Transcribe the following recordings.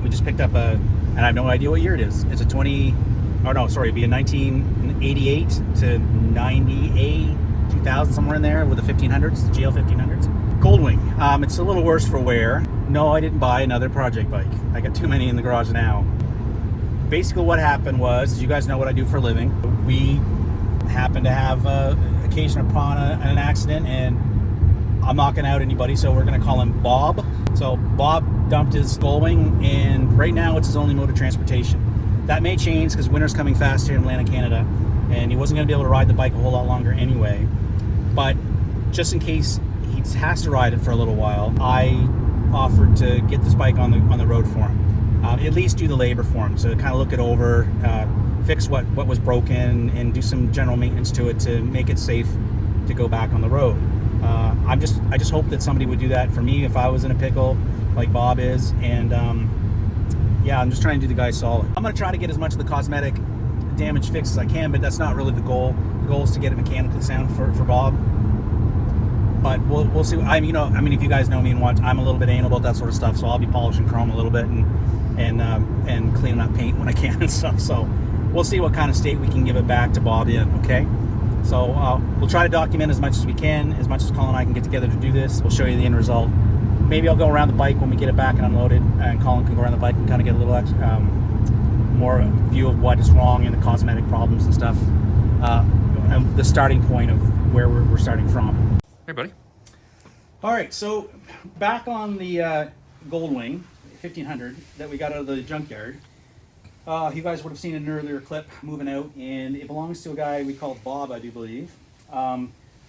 We just picked up and I have no idea what year it is. It's a 20, oh no, sorry, it'd be a 1988 to 98, 2000, somewhere in there, with the 1500s, the GL1500s. Goldwing. It's a little worse for wear. No, I didn't buy another project bike. I got too many in the garage now. Basically what happened was, you guys know what I do for a living. We happened to have occasion upon an accident, and I'm not gonna out anybody, so we're gonna call him Bob. So Bob dumped his Goldwing, and right now it's his only mode of transportation. That may change because winter's coming fast here in Atlantic, Canada, and he wasn't gonna be able to ride the bike a whole lot longer anyway. But just in case he has to ride it for a little while, I offered to get this bike on the road for him. At least do the labor for him, so kind of look it over, fix what was broken, and do some general maintenance to it to make it safe to go back on the road. I just hope that somebody would do that for me if I was in a pickle like Bob is, and yeah, I'm just trying to do the guy solid. I'm gonna try to get as much of the cosmetic damage fixed as I can, but that's not really the goal. The goal is to get it mechanically sound for Bob. But we'll see. I mean, if you guys know me and watch, I'm a little bit anal about that sort of stuff, so I'll be polishing chrome a little bit and cleaning up paint when I can and stuff. So we'll see what kind of state we can give it back to Bob in. Okay. So we'll try to document as much as we can, as much as Colin and I can get together to do this. We'll show you the end result. Maybe I'll go around the bike when we get it back and unloaded, and Colin can go around the bike and kind of get a little more view of what is wrong and the cosmetic problems and stuff, and the starting point of where we're starting from. Hey, buddy. All right, so back on the Goldwing 1500 that we got out of the junkyard. You guys would have seen an earlier clip moving out, and it belongs to a guy we call Bob, I do believe. I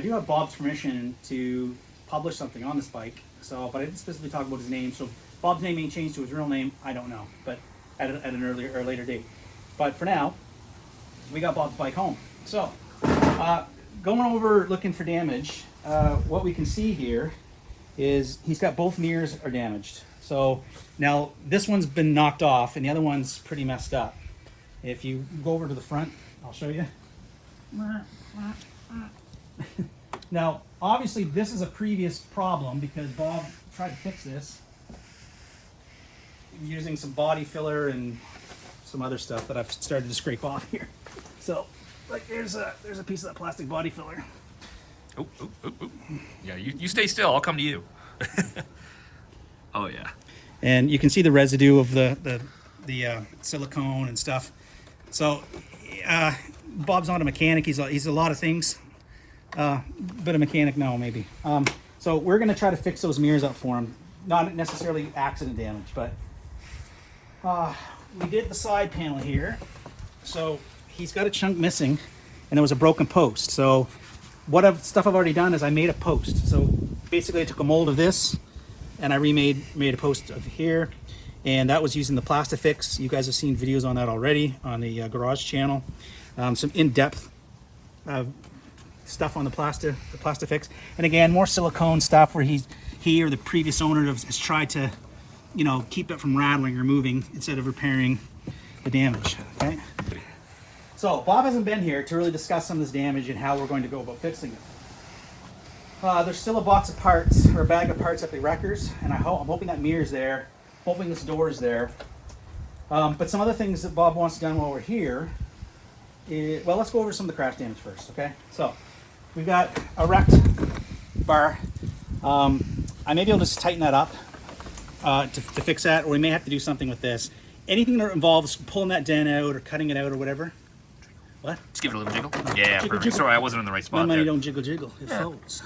do have Bob's permission to publish something on this bike, but I didn't specifically talk about his name, so Bob's name may change to his real name, I don't know, but at an earlier or later date. But for now, we got Bob's bike home. So, going over looking for damage, what we can see here is he's got both mirrors are damaged. So now this one's been knocked off and the other one's pretty messed up. If you go over to the front, I'll show you. Now, obviously this is a previous problem because Bob tried to fix this using some body filler and some other stuff that I've started to scrape off here. So, like, there's a piece of that plastic body filler. Oh. Yeah, you stay still. I'll come to you. Oh yeah. And you can see the residue of the silicone and stuff. So Bob's not a mechanic. He's a lot of things, but a mechanic no, maybe. So we're gonna try to fix those mirrors up for him. Not necessarily accident damage, but we did the side panel here. So he's got a chunk missing, and there was a broken post. So stuff I've already done is I made a post. So basically I took a mold of this and I made a post of here, and that was using the Plastifix. You guys have seen videos on that already on the garage channel. Some in-depth stuff on the Plastifix, and again more silicone stuff where he or the previous owner has tried to, keep it from rattling or moving instead of repairing the damage. Okay. So Bob hasn't been here to really discuss some of this damage and how we're going to go about fixing it. There's still a box of parts, or a bag of parts at the wreckers, and I'm hoping that mirror's there, hoping this door's there. But some other things that Bob wants done while we're here, well, let's go over some of the crash damage first, okay? So, we've got a wrecked bar. I may be able to just tighten that up to fix that, or we may have to do something with this. Anything that involves pulling that dent out or cutting it out or whatever. What? Just give it a little jiggle. Yeah, jiggle, perfect. Jiggle. Sorry, I wasn't in the right spot. My money don't jiggle, it folds.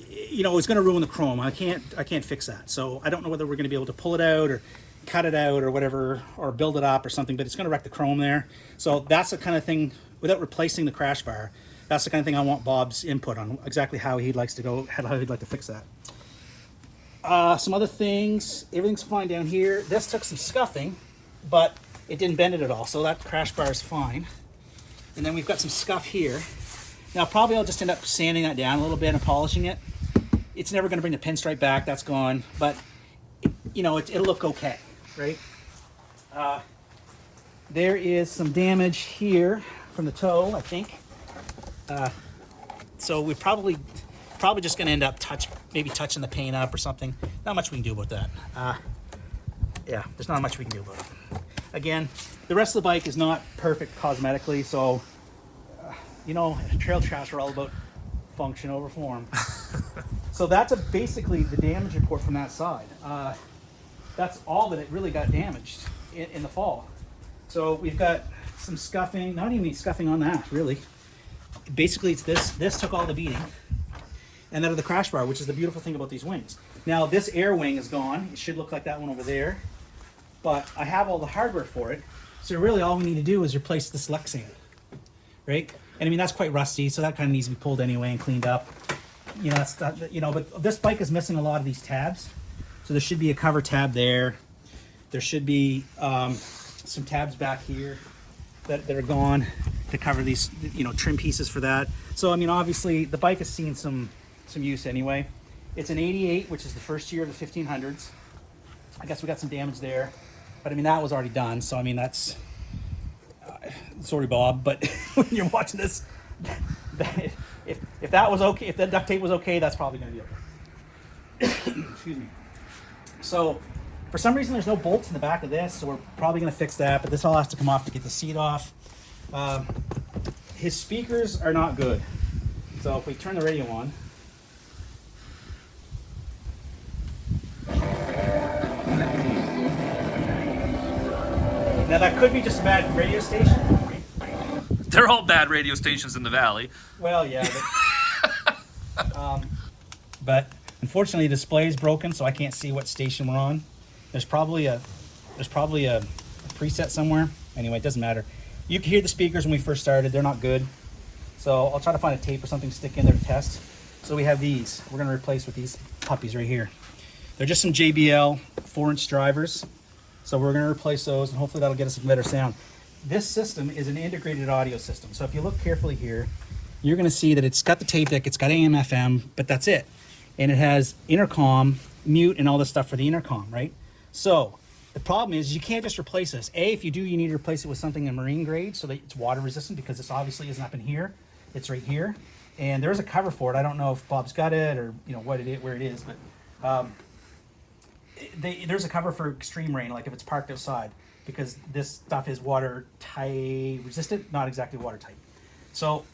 It's going to ruin the chrome. I can't fix that. So I don't know whether we're going to be able to pull it out or cut it out or whatever, or build it up or something. But it's going to wreck the chrome there. So that's the kind of thing. Without replacing the crash bar, that's the kind of thing I want Bob's input on, exactly how he'd like to fix that. Some other things. Everything's fine down here. This took some scuffing, but it didn't bend it at all, so that crash bar is fine. And then we've got some scuff here. Now probably I'll just end up sanding that down a little bit and polishing it. It's never going to bring the pinstripe back, that's gone, but it'll look okay, right? There is some damage here from the toe, I think. So we probably Probably just going to end up maybe touching the paint up or something. Not much we can do about that. Yeah, there's not much we can do about it. Again, the rest of the bike is not perfect cosmetically, so you know, trail tracks are all about function over form. So that's basically the damage report from that side. That's all that it really got damaged in the fall. So we've got some scuffing, not even any scuffing on that, really. Basically, it's this took all the beating. And out of the crash bar, which is the beautiful thing about these wings. Now, this air wing is gone. It should look like that one over there. But I have all the hardware for it. So really all we need to do is replace this Lexan, right? And I mean, that's quite rusty, so that kind of needs to be pulled anyway and cleaned up. You know, that's not, you know, but this bike is missing a lot of these tabs. So there should be a cover tab there. There should be some tabs back here that are gone to cover these, you know, trim pieces for that. So, I mean, obviously the bike has seen some use anyway. It's an 88, which is the first year of the 1500s. I guess we got some damage there, but I mean, that was already done. So, I mean, that's, sorry, Bob, but when you're watching this, if that was okay, if that duct tape was okay, that's probably going to be okay. Excuse me. So, for some reason, there's no bolts in the back of this, so we're probably going to fix that, but this all has to come off to get the seat off. His speakers are not good. So, if we turn the radio on, now that could be just a bad radio station. They're all bad radio stations in the valley. Well, yeah. But unfortunately, the display is broken, so I can't see what station we're on. There's probably a preset somewhere. Anyway, it doesn't matter. You can hear the speakers when we first started. They're not good. So I'll try to find a tape or something to stick in there to test. So we have these. We're going to replace with these puppies right here. They're just some JBL 4-inch drivers. So we're going to replace those, and hopefully that'll get us a better sound. This system is an integrated audio system. So if you look carefully here, you're going to see that it's got the tape deck, it's got AM, FM, but that's it. And it has intercom, mute, and all this stuff for the intercom, right? So the problem is you can't just replace this. If you do, you need to replace it with something in marine grade so that it's water resistant, because this obviously isn't up in here. It's right here. And there's a cover for it. I don't know if Bob's got it or you know what it is, where it is, but there's a cover for extreme rain, like if it's parked outside, because this stuff is watertight resistant, not exactly watertight. So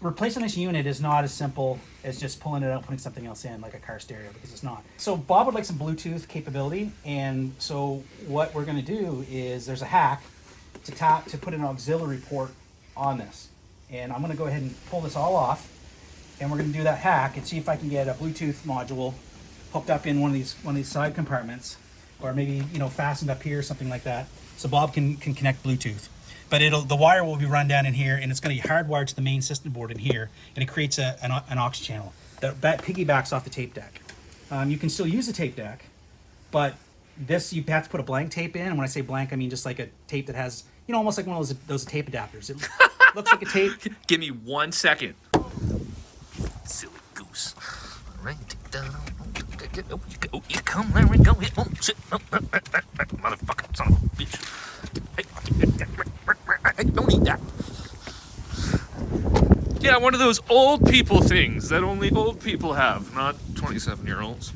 replacing this unit is not as simple as just pulling it out and putting something else in, like a car stereo, because it's not. So Bob would like some Bluetooth capability, and so what we're going to do is there's a hack to put an auxiliary port on this. And I'm going to go ahead and pull this all off, and we're going to do that hack and see if I can get a Bluetooth module hooked up in one of these side compartments, or maybe, you know, fastened up here, something like that, so Bob can connect Bluetooth. But the wire will be run down in here, and it's going to be hardwired to the main system board in here, and it creates an aux channel that piggybacks off the tape deck. You can still use the tape deck, but this you have to put a blank tape in. And when I say blank, I mean just like a tape that has, you know, almost like one of those tape adapters. It looks like a tape. Give me 1 second. Silly goose. All right, take down. Oh, you come, there we go. Oh, shit. Oh, motherfucker, son of a bitch. I don't need that. Yeah, one of those old people things that only old people have, not 27-year-olds.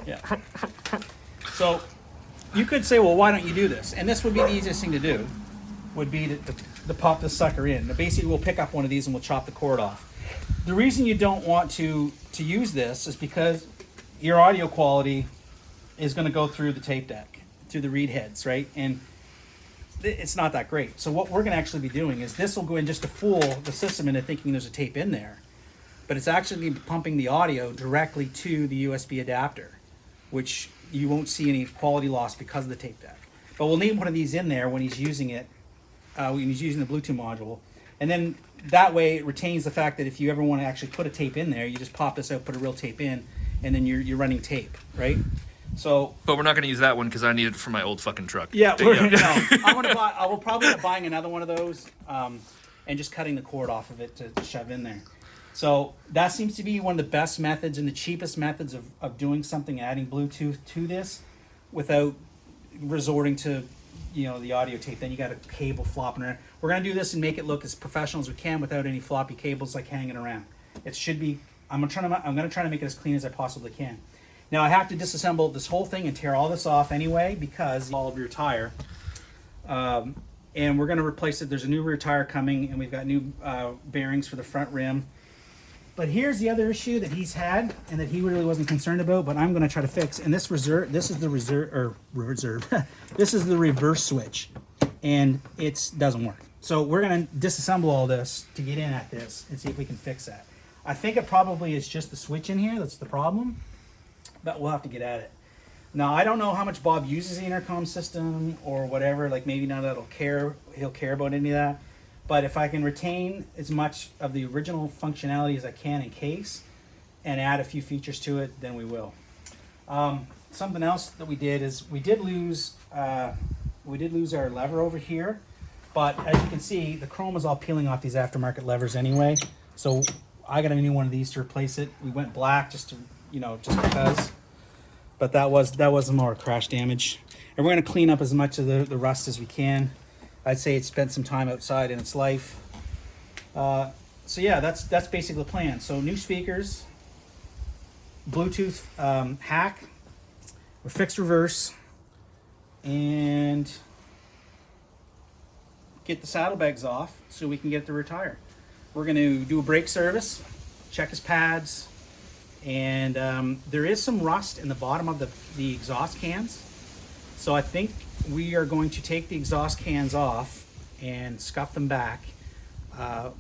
Yeah. So you could say, well, why don't you do this? And this would be the easiest thing to do, would be to pop this sucker in. Now, basically, we'll pick up one of these and we'll chop the cord off. The reason you don't want to use this is because your audio quality is going to go through the tape deck, through the reed heads, right? And it's not that great. So what we're going to actually be doing is this will go in just to fool the system into thinking there's a tape in there. But it's actually pumping the audio directly to the USB adapter, which you won't see any quality loss because of the tape deck. But we'll need one of these in there when he's using it, when he's using the Bluetooth module. And then that way it retains the fact that if you ever want to actually put a tape in there, you just pop this out, put a real tape in, and then you're running tape, right? So, but we're not going to use that one because I need it for my old fucking truck. Yeah, I will probably end up buying another one of those, and just cutting the cord off of it to shove in there. So that seems to be one of the best methods and the cheapest methods of doing something, adding Bluetooth to this, without resorting to, you know, the audio tape. Then you got a cable flopping around. We're going to do this and make it look as professional as we can without any floppy cables like hanging around. It should be I'm gonna try to make it as clean as I possibly can. Now I have to disassemble this whole thing and tear all this off anyway because all of your tire. And we're gonna replace it. There's a new rear tire coming, and we've got new bearings for the front rim. But here's the other issue that he's had and that he really wasn't concerned about, but I'm gonna try to fix. And this is the reserve. This is the reverse switch, and it doesn't work. So we're gonna disassemble all this to get in at this and see if we can fix that. I think it probably is just the switch in here that's the problem, but we'll have to get at it. Now I don't know how much Bob uses the intercom system or whatever. Like maybe none of that he'll care about any of that. But if I can retain as much of the original functionality as I can in case, and add a few features to it, then we will. Something else that we did is we did lose our lever over here, but as you can see, the chrome is all peeling off these aftermarket levers anyway. So I got a new one of these to replace it. We went black just because. But that was more crash damage, and we're going to clean up as much of the rust as we can. I'd say it spent some time outside in its life. So yeah, that's basically the plan. So new speakers, Bluetooth hack, a fixed reverse, and get the saddlebags off so we can get the rear tire. We're going to do a brake service, check his pads, and there is some rust in the bottom of the exhaust cans. So I think we are going to take the exhaust cans off and scuff them back,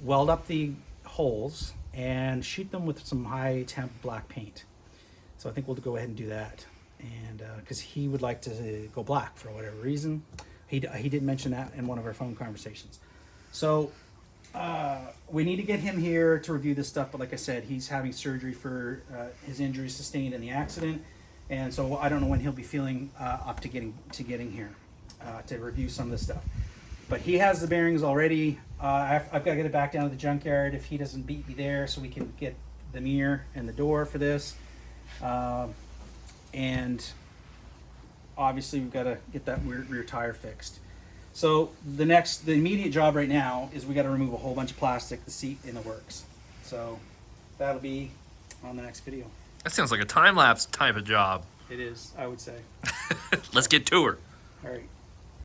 weld up the holes, and shoot them with some high temp black paint. So I think we'll go ahead and do that, and because he would like to go black for whatever reason. He did mention that in one of our phone conversations. So we need to get him here to review this stuff, but like I said, he's having surgery for his injuries sustained in the accident, and so I don't know when he'll be feeling up to getting here to review some of this stuff. But he has the bearings already. I've got to get it back down to the junkyard if he doesn't beat me there, so we can get the mirror and the door for this. And obviously we've got to get that rear tire fixed. So the immediate job right now is we got to remove a whole bunch of plastic, the seat, and the works. So that'll be on the next video. That sounds like a time-lapse type of job. It is, I would say. Let's get to her. All right.